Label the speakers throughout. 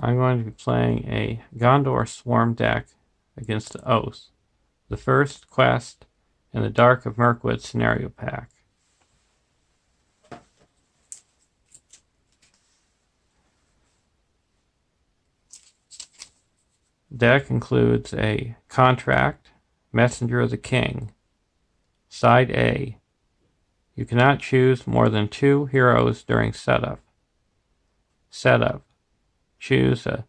Speaker 1: I'm going to be playing a Gondor Swarm deck against the Oath, the first quest in the Dark of Merkwood scenario pack. The deck includes a Contract, Messenger of the King. Side A. You cannot choose more than 2 heroes during setup. Setup. Choose a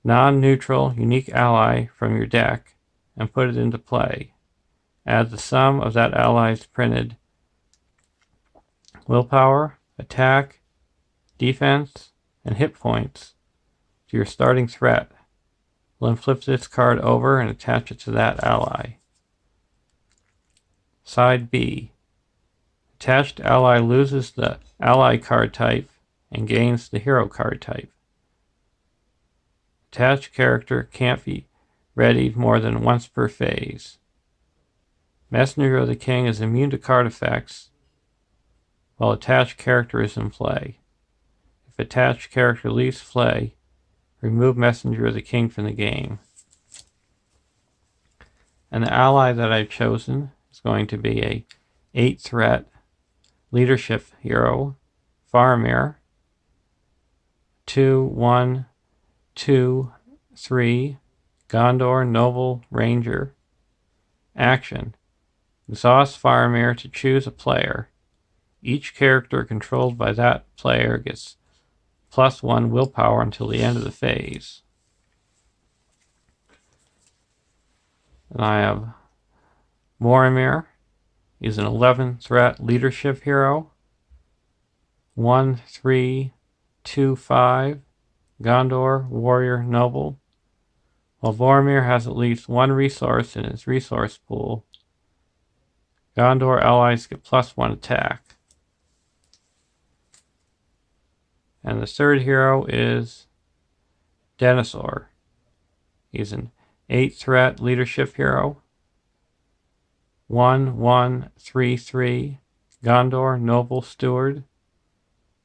Speaker 1: non-neutral unique ally from your deck and put it into play. Add the sum of that ally's printed willpower, attack, defense, and hit points to your starting threat. Then flip this card over and attach it to that ally. Side B. Attached ally loses the ally card type and gains the hero card type. Attached character can't be readied more than once per phase. Messenger of the King is immune to card effects while attached character is in play. If attached character leaves play, remove Messenger of the King from the game. And the ally that I've chosen is going to be a 8 threat leadership hero, Faramir. 2, 1, 2, 3, Gondor Noble Ranger. Action. Exhaust Faramir to choose a player. Each character controlled by that player gets +1 willpower until the end of the phase. And I have Boromir. He's an 11 threat leadership hero. 1, 3, 2, 5, Gondor Warrior Noble. While Boromir has at least 1 resource in his resource pool, Gondor allies get +1 attack. And the third hero is Denethor. He's an 8 threat leadership hero. 1, 1, 3, 3, Gondor Noble Steward.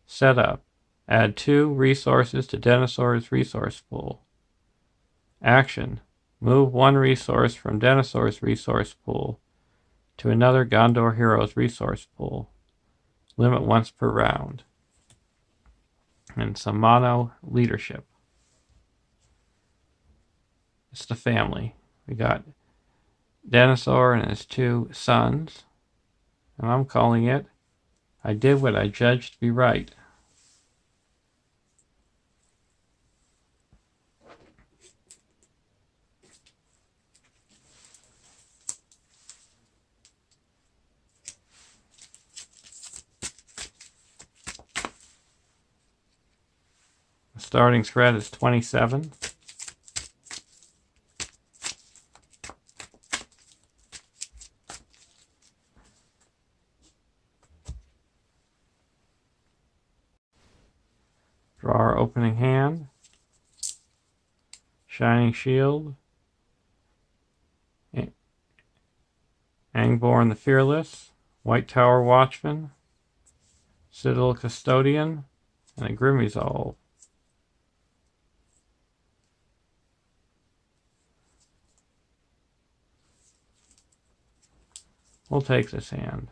Speaker 1: Setup. Add 2 resources to Denethor's resource pool. Action. Move 1 resource from Denethor's resource pool to another Gondor hero's resource pool. Limit once per round. And some mono leadership. It's the family. We got Denethor and his 2 sons. And I'm calling it, I did what I judged to be right. The starting threat is 27. Draw our opening hand. Shining Shield. Angborn the Fearless. White Tower Watchman. Citadel Custodian. And a Grim Resolve. We'll take this hand.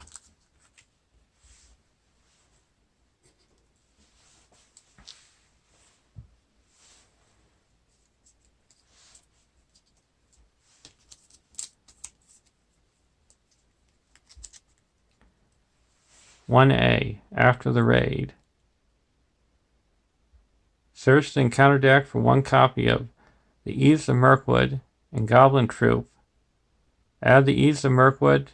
Speaker 1: (1A) After the raid. Search the encounter deck for 1 copy of the Eves of Merkwood and Goblin Troop. Add the Eves of Merkwood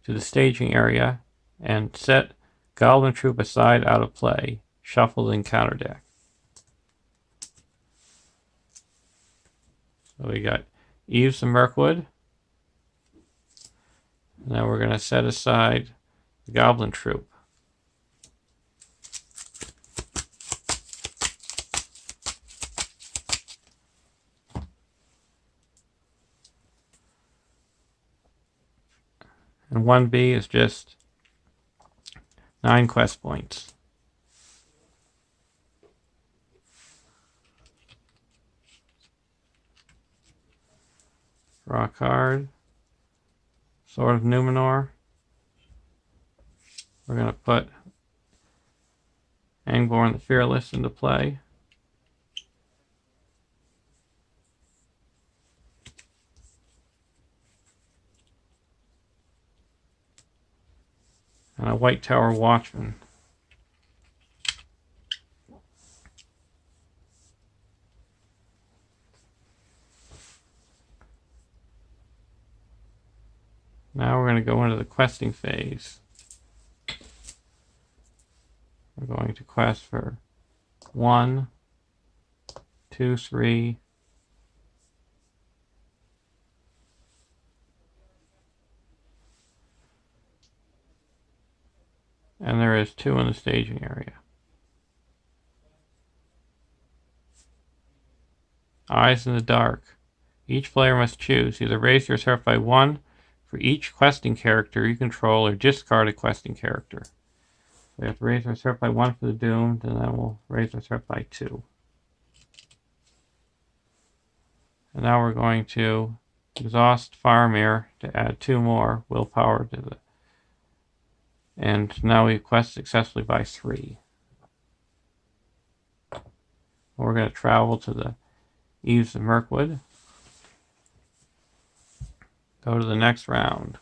Speaker 1: to the staging area and set Goblin Troop aside out of play. Shuffle the encounter deck. So we got Eves of Merkwood. Now we're going to set aside the Goblin Troop. And 1B is just 9 quest points. Draw a card. Sword of Numenor. We're going to put Angborn the Fearless into play. And a White Tower Watchman. Now we're going to go into the questing phase. We're going to quest for 1, 2, 3, and there is 2 in the staging area. Eyes in the Dark. Each player must choose either raise your threat by 1 for each questing character you control or discard a questing character. We have to raise our threat by 1 for the Doomed, and then we'll raise our threat by 2. And now we're going to exhaust Faramir to add 2 more willpower to the... And now we quest successfully by 3. We're going to travel to the Eves of Merkwood. Go to the next round.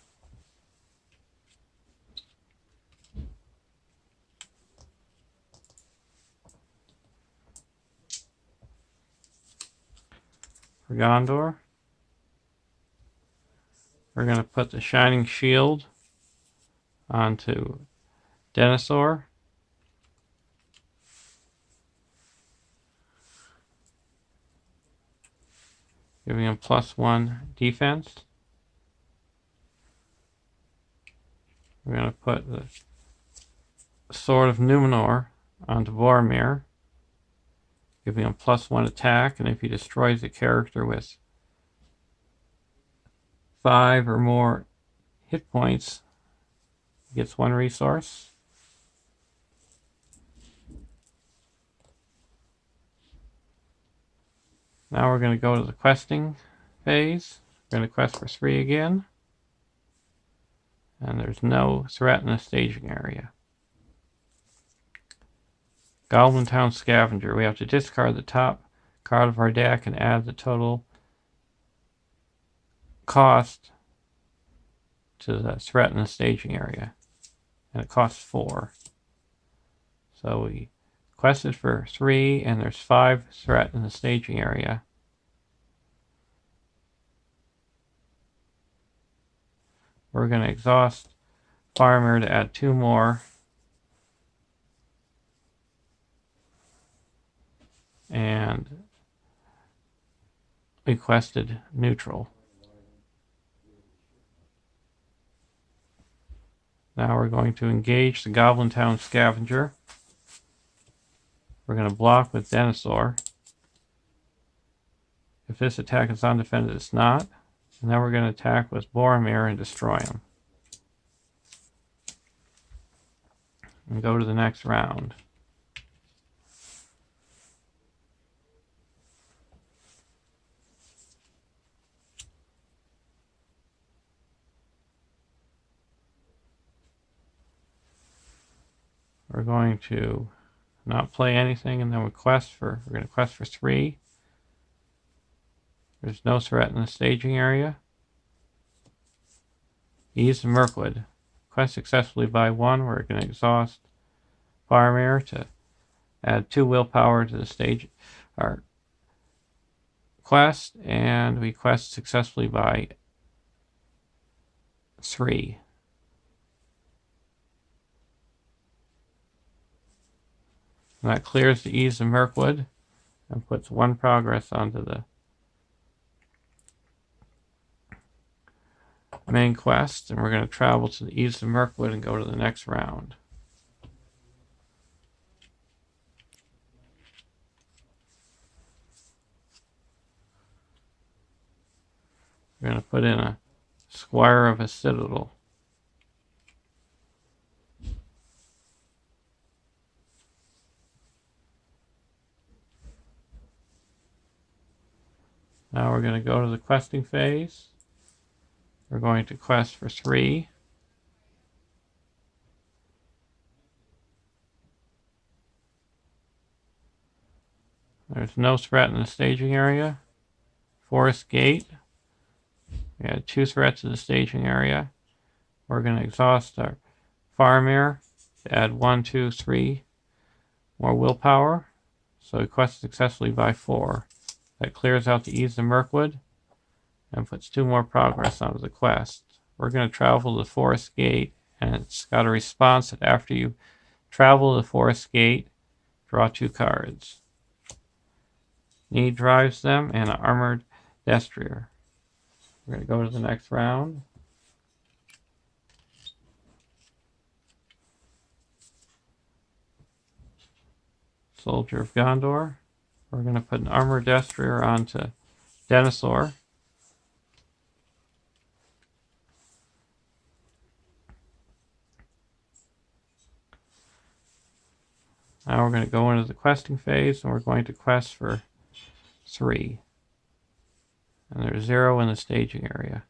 Speaker 1: For Gondor, we're going to put the Shining Shield onto Denethor. Giving him +1 defense. We're going to put the Sword of Numenor onto Boromir, giving him +1 attack, and if he destroys a character with 5 or more hit points, he gets 1 resource. Now we're going to go to the questing phase. We're going to quest for 3 again. And there's no threat in the staging area. Goblin Town Scavenger. We have to discard the top card of our deck and add the total cost to the threat in the staging area. And it costs 4. So we quested for 3, and there's 5 threat in the staging area. We're going to exhaust Faramir to add 2 more. And we quested neutral. Now we're going to engage the Goblin Town Scavenger. We're going to block with Denethor. If this attack is undefended, it's not. And then we're going to attack with Boromir and destroy him. And go to the next round. We're going to not play anything, and then we're going to quest for 3. There's no threat in the staging area. Eves of Merkwood. Quest successfully by 1. We're going to exhaust Faramir to add 2 willpower to the stage our quest, and we quest successfully by 3. And that clears the Eves of Merkwood and puts 1 progress onto the main quest, and we're going to travel to the Eves of Merkwood and go to the next round. We're going to put in a Squire of a Citadel. Now we're going to go to the questing phase. We're going to quest for 3. There's no threat in the staging area. Forest Gate. We had 2 threats in the staging area. We're going to exhaust our Faramir to add 1, 2, 3 more willpower. So we quest successfully by 4. That clears out the Ease of Merkwood and puts 2 more progress onto the quest. We're going to travel to the Forest Gate, and it's got a response that after you travel to the Forest Gate, draw 2 cards. Need drives them, and an Armored Destrier. We're going to go to the next round. Soldier of Gondor. We're going to put an Armored Destrier onto Denethor. Now we're going to go into the questing phase, and we're going to quest for 3. And there's 0 in the staging area.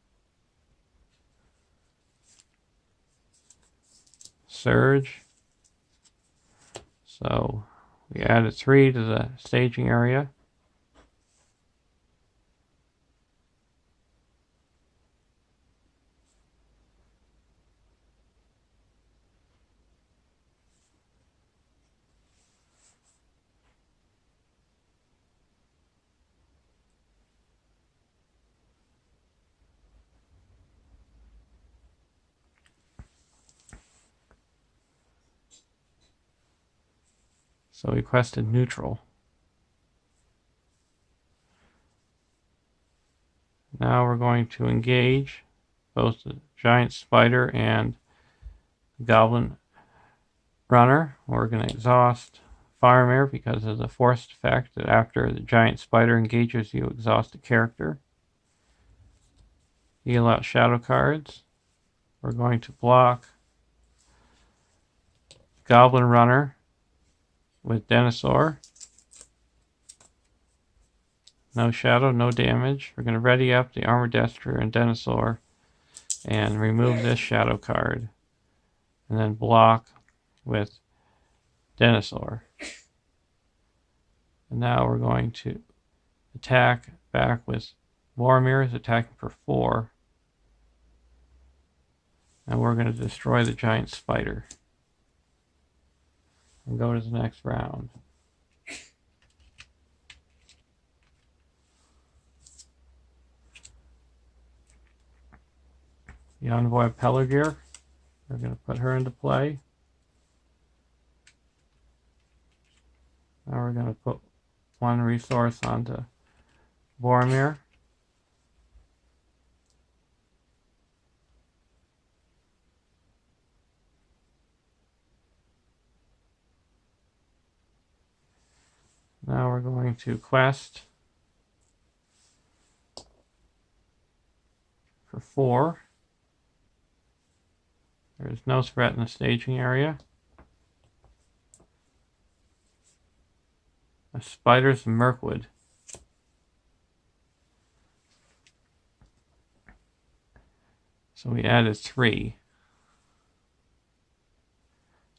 Speaker 1: Surge. So we added 3 to the staging area. So we quested neutral. Now we're going to engage both the giant spider and the goblin runner. We're going to exhaust Faramir because of the forced effect that after the giant spider engages, you exhaust a character. Deal out shadow cards. We're going to block Goblin Runner with Denethor. No shadow, no damage. We're going to ready up the Armored Destrier and Denethor and remove this shadow card. And then block with Denethor. And now we're going to attack back with Boromir is attacking for 4. And we're going to destroy the giant spider. And go to the next round. The Envoy of Pelargir. We're going to put her into play. Now we're going to put 1 resource onto Boromir. Now we're going to quest for 4. There's no threat in the staging area. A Spiders of Merkwood. So we added 3.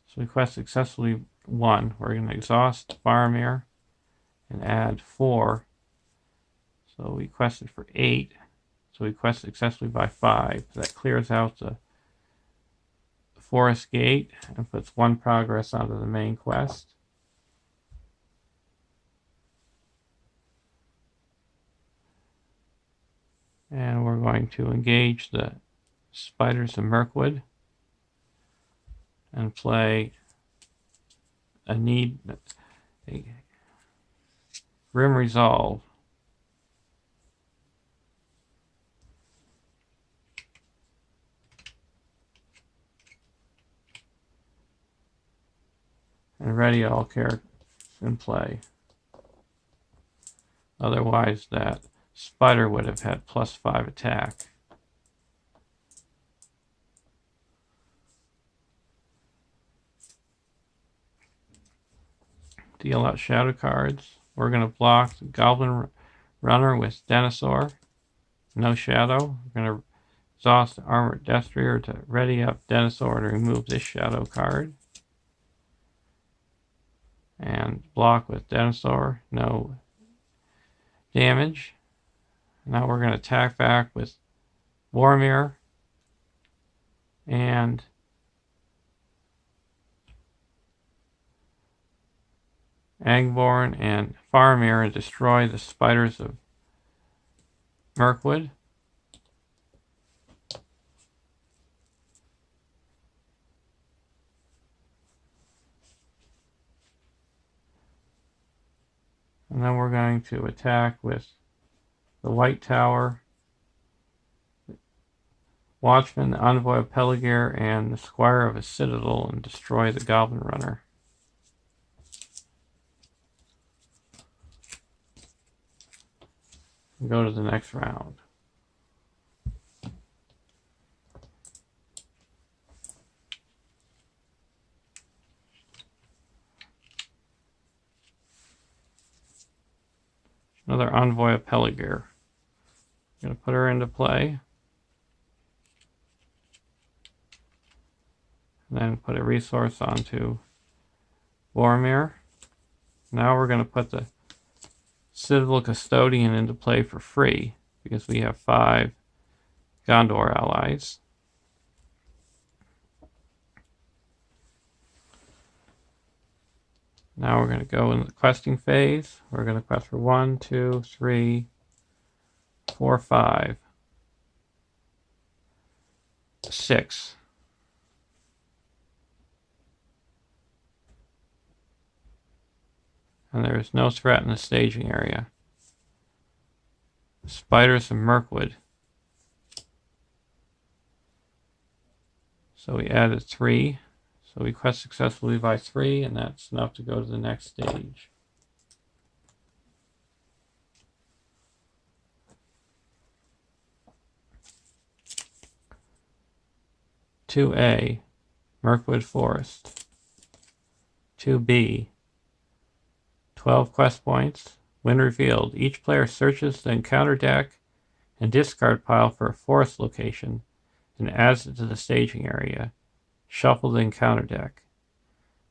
Speaker 1: So we quest successfully 1. We're going to exhaust Faramir and add 4. So we quested for 8. So we quest successfully by 5. That clears out the Forest Gate and puts 1 progress onto the main quest. And we're going to engage the Spiders of Merkwood and play a Grim Resolve. And ready all characters in play. Otherwise that spider would have had +5 attack. Deal out shadow cards. We're going to block the Goblin Runner with Denethor. No shadow. We're going to exhaust the Armored Destroyer to ready up Dinosaur to remove this shadow card. And block with Dinosaur, no damage. Now we're going to attack back with Boromir and Angborn and Faramir and destroy the spiders of Merkwood. And then we're going to attack with the White Tower, Watchman, the Envoy of Peligir, and the Squire of a Citadel and destroy the Goblin Runner. And go to the next round. Another Envoy of Peligir. I'm going to put her into play. And then put a resource onto Boromir. Now we're going to put the Citadel Custodian into play for free because we have 5 Gondor allies. Now we're going to go in the questing phase. We're going to quest for 1, 2, 3, 4, 5, 6. And there is no threat in the staging area. Spiders of Merkwood. So we added 3. So we quest successfully by 3, and that's enough to go to the next stage. (2A) Merkwood Forest. (2B) 12 quest points. When revealed, each player searches the encounter deck and discard pile for a forest location and adds it to the staging area. Shuffle the encounter deck.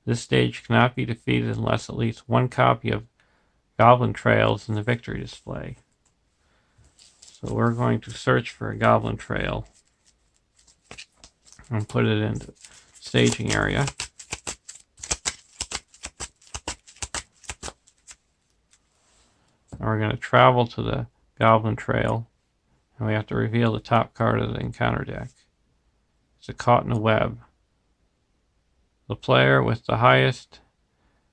Speaker 1: This stage cannot be defeated unless at least 1 copy of Goblin Trail is in the victory display. So we're going to search for a Goblin Trail and put it into staging area. And we're going to travel to the Goblin Trail, and we have to reveal the top card of the encounter deck. It's a Caught in a Web. The player with the highest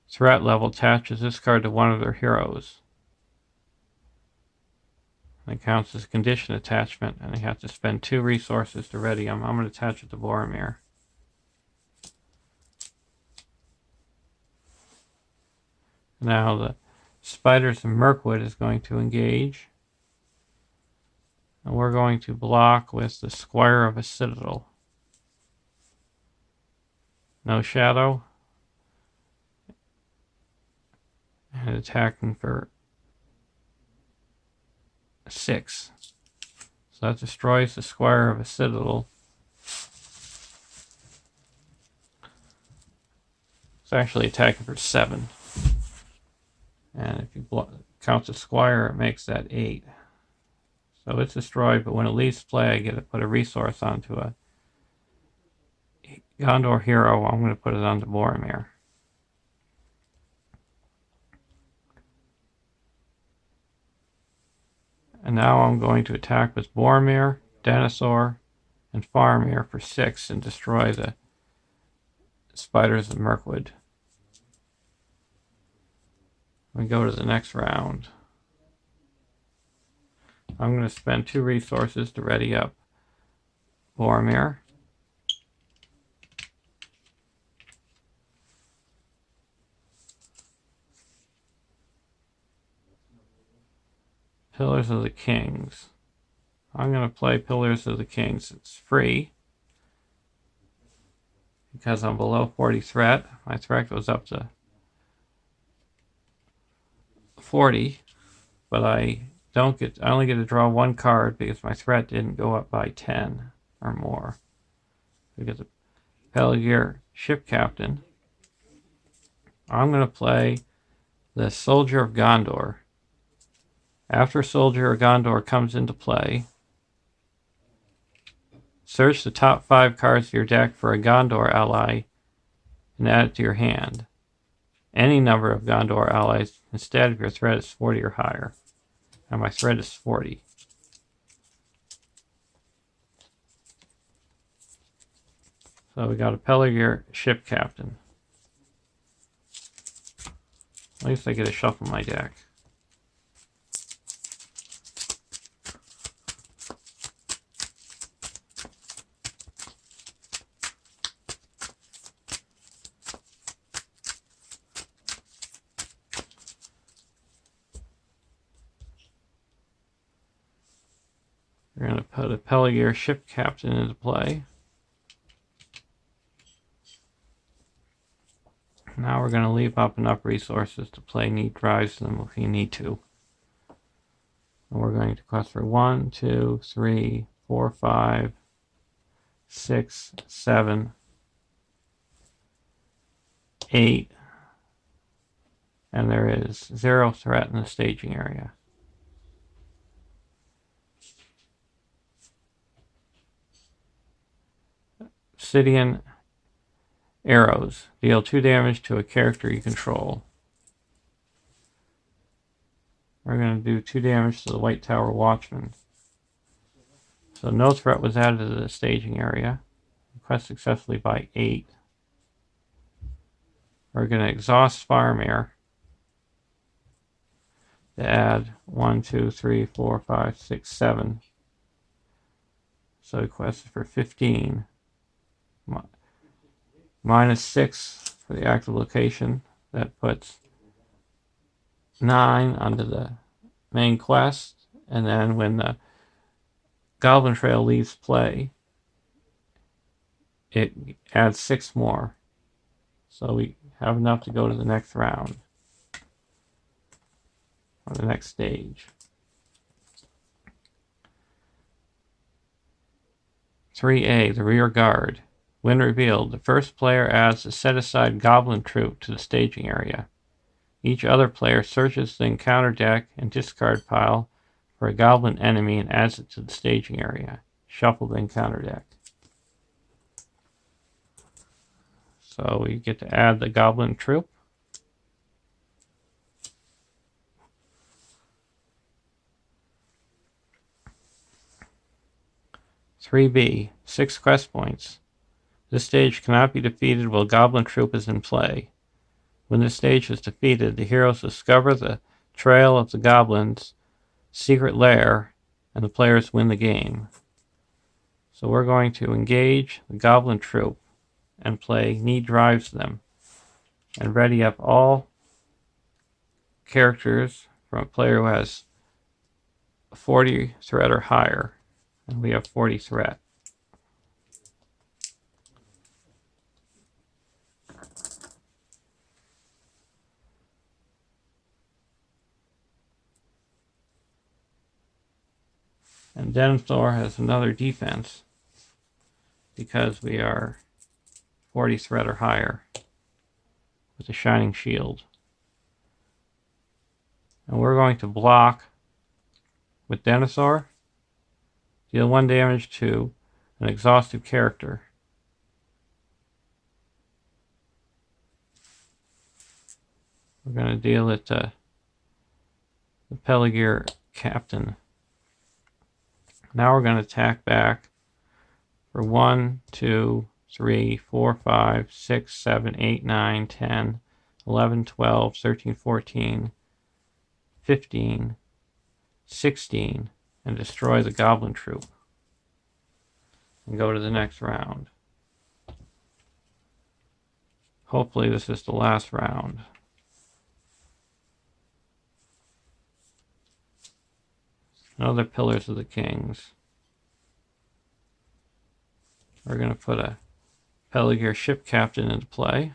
Speaker 1: threat level attaches this card to one of their heroes. It counts as a condition attachment, and they have to spend 2 resources to ready them. I'm going to attach it to Boromir. Now the Spiders of Merkwood is going to engage. And we're going to block with the Squire of a Citadel. No shadow. And attacking for 6. So that destroys the Squire of a Citadel. It's actually attacking for 7. And if you count the Squire, it makes that 8. So it's destroyed, but when it leaves play, I get to put a resource onto a Gondor hero. I'm going to put it onto Boromir. And now I'm going to attack with Boromir, Dinosaur, and Faramir for 6 and destroy the Spiders of Merkwood. We go to the next round. I'm going to spend 2 resources to ready up Boromir. Pillars of the Kings. I'm going to play Pillars of the Kings. It's free because I'm below 40 threat. My threat goes up to 40, but I only get to draw one card because my threat didn't go up by 10 or more. We get the Peligear Ship Captain. I'm going to play the Soldier of Gondor. After Soldier of Gondor comes into play, search the top 5 cards of your deck for a Gondor ally and add it to your hand. Any number of Gondor allies instead if your threat is 40 or higher. And my threat is 40. So we got a Peligear Ship Captain. At least I get to shuffle my deck. We're going to put a Peligear Ship Captain into play. Now we're going to leave up enough resources to play Need Drives them if we need to. And we're going to quest for 1, 2, 3, 4, 5, 6, 7, 8. And there is 0 threat in the staging area. Obsidian Arrows. Deal 2 damage to a character you control. We're going to do 2 damage to the White Tower Watchman. So no threat was added to the staging area. Quest successfully by 8. We're going to exhaust Farmare to add 1, 2, 3, 4, 5, 6, 7. So we quested for 15. -6 for the active location. That puts 9 onto the main quest. And then when the Goblin Trail leaves play, it adds 6 more. So we have enough to go to the next round. Or the next stage. 3A, the Rear Guard. When revealed, the first player adds a set-aside goblin troop to the staging area. Each other player searches the encounter deck and discard pile for a goblin enemy and adds it to the staging area. Shuffle the encounter deck. So we get to add the goblin troop. (3B) 6 quest points. This stage cannot be defeated while Goblin Troop is in play. When this stage is defeated, the heroes discover the trail of the goblins' secret lair, and the players win the game. So we're going to engage the Goblin Troop and play Need Drives them, and ready up all characters from a player who has 40 threat or higher, and we have 40 threat. And Denethor has another defense because we are 40 threat or higher with a Shining Shield. And we're going to block with Denethor, deal 1 damage to an exhausted character. We're going to deal it to the Peligear Captain. Now we're going to attack back for 1, 2, 3, 4, 5, 6, 7, 8, 9, 10, 11, 12, 13, 14, 15, 16, and destroy the Goblin Troop. And go to the next round. Hopefully this is the last round. Another Pillars of the Kings. We're going to put a Peligear Ship Captain into play.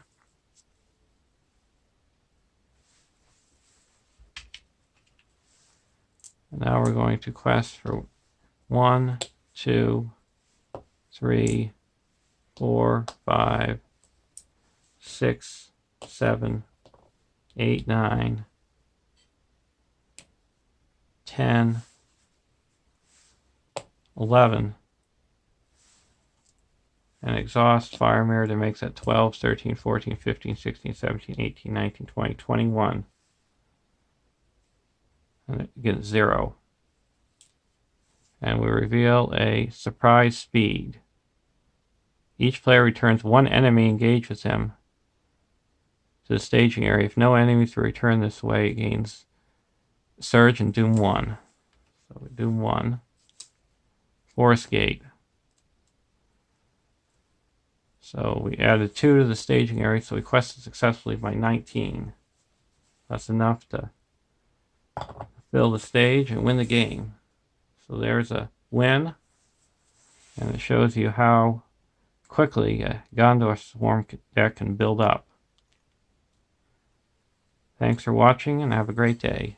Speaker 1: And now we're going to quest for 1, 2, 3, 4, 5, 6, 7, 8, 9, 10, 11, and exhaust fire mirror that makes that 12, 13, 14, 15, 16, 17, 18, 19, 20, 21. And again, 0. And we reveal a surprise speed. Each player returns one enemy engaged with him to the staging area. If no enemies are returned this way, it gains Surge and Doom 1. So Doom 1. Forest Gate. So we added 2 to the staging area, so we quested successfully by 19. That's enough to fill the stage and win the game. So there's a win, and it shows you how quickly a Gondor Swarm deck can build up. Thanks for watching, and have a great day.